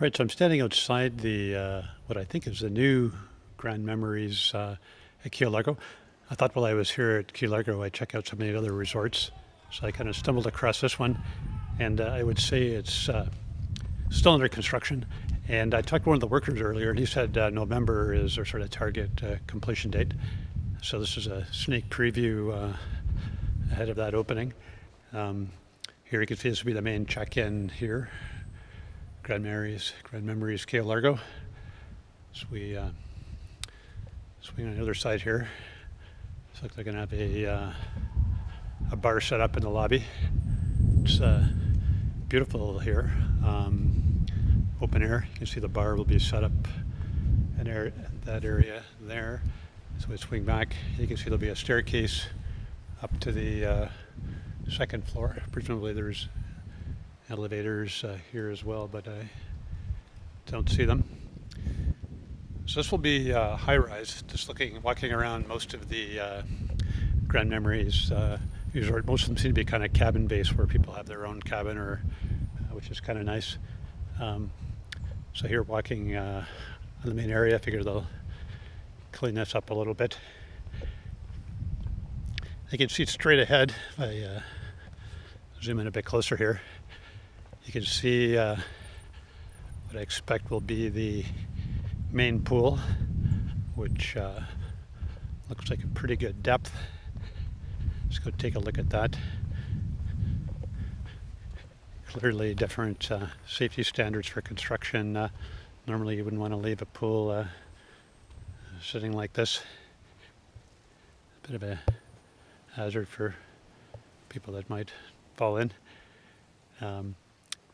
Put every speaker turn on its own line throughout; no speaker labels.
Right, so I'm standing outside the what I think is the new Grand Memories at Cayo Largo. I thought while I was here at Cayo Largo, I'd check out some of the other resorts. So I kind of stumbled across this one, and I would say it's still under construction. And I talked to one of the workers earlier, and he said November is their sort of target completion date. So this is a sneak preview ahead of that opening. Here you can see this will be the main check-in here. Grand Memories, Cayo Largo. So we swing on the other side here. Looks like they're going to have a bar set up in the lobby. It's beautiful here. Open air. You can see the bar will be set up in that area there. So we swing back. You can see there'll be a staircase up to the second floor. Presumably there's elevators here as well, but I don't see them. So this will be high rise. Just walking around most of the Grand Memories resort. Most of them seem to be kind of cabin based, where people have their own cabin, or which is kind of nice. So here, walking on the main area, I figure they'll clean this up a little bit. You can see straight ahead. If I zoom in a bit closer here, you can see what I expect will be the main pool, which looks like a pretty good depth. Let's go take a look at that. Clearly different safety standards for construction. Normally you wouldn't want to leave a pool sitting like this. A bit of a hazard for people that might fall in.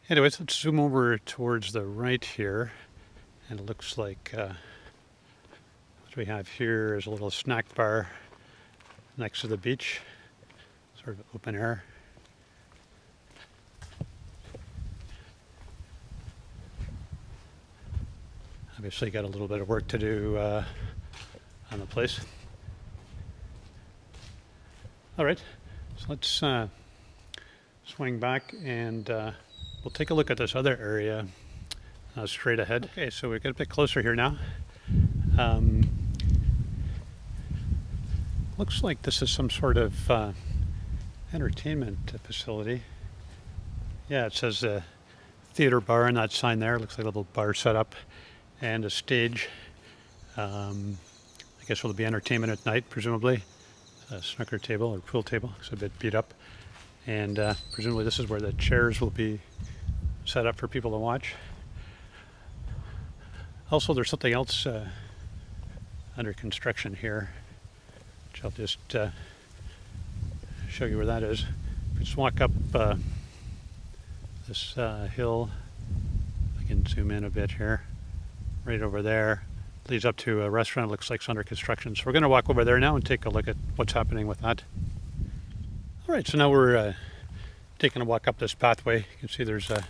Anyways, let's zoom over towards the right here, and it looks like what we have here is a little snack bar next to the beach, sort of open air. Obviously got a little bit of work to do on the place. All right, so let's swing back and we'll take a look at this other area straight ahead. Okay, so we get a bit closer here now. Looks like this is some sort of entertainment facility. Yeah, it says theater bar on that sign there. Looks like a little bar set up and a stage. I guess will be entertainment at night, presumably. A snooker table or pool table. It's a bit beat up. And presumably this is where the chairs will be set up for people to watch. Also, there's something else under construction here, which I'll just show you where that is. If you just walk up this hill, I can zoom in a bit here, right over there, leads up to a restaurant. It looks like it's under construction. So we're going to walk over there now and take a look at what's happening with that. All right, so now we're taking a walk up this pathway. You can see there's a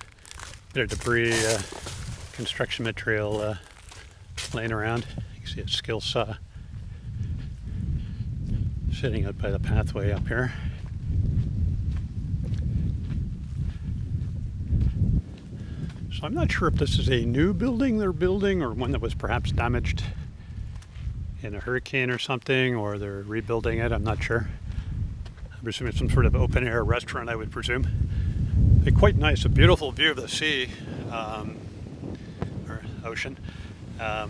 bit of debris, construction material laying around. You can see a skill saw sitting out by the pathway up here. So I'm not sure if this is a new building they're building or one that was perhaps damaged in a hurricane or something, or they're rebuilding it. I'm not sure. I'm assuming some sort of open air restaurant, I would presume. It'd be quite nice, a beautiful view of the sea or ocean. Now,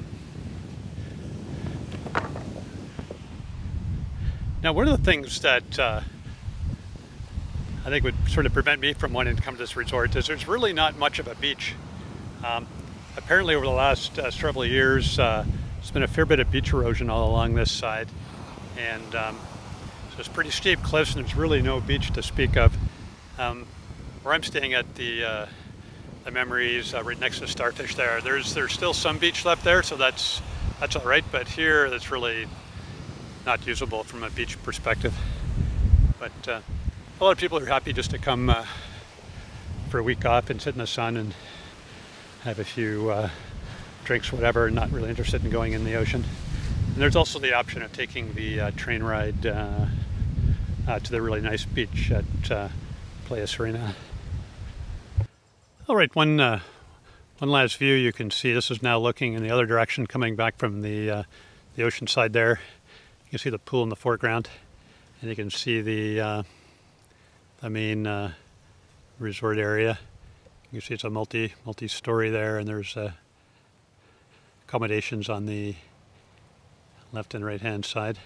one of the things that I think would sort of prevent me from wanting to come to this resort is there's really not much of a beach. Apparently over the last several years, there's been a fair bit of beach erosion all along this side. And so it's pretty steep cliffs and there's really no beach to speak of. Where I'm staying at the Memories, right next to Starfish there's still some beach left there, so that's all right. But here, that's really not usable from a beach perspective. But a lot of people are happy just to come for a week off and sit in the sun and have a few drinks, whatever, not really interested in going in the ocean. And there's also the option of taking the train ride to the really nice beach at Playa Serena. All right, one One last view you can see, this is now looking in the other direction, coming back from the ocean side there. You can see the pool in the foreground, and you can see the main resort area. You can see it's a multi-story there, and there's accommodations on the left and right hand side.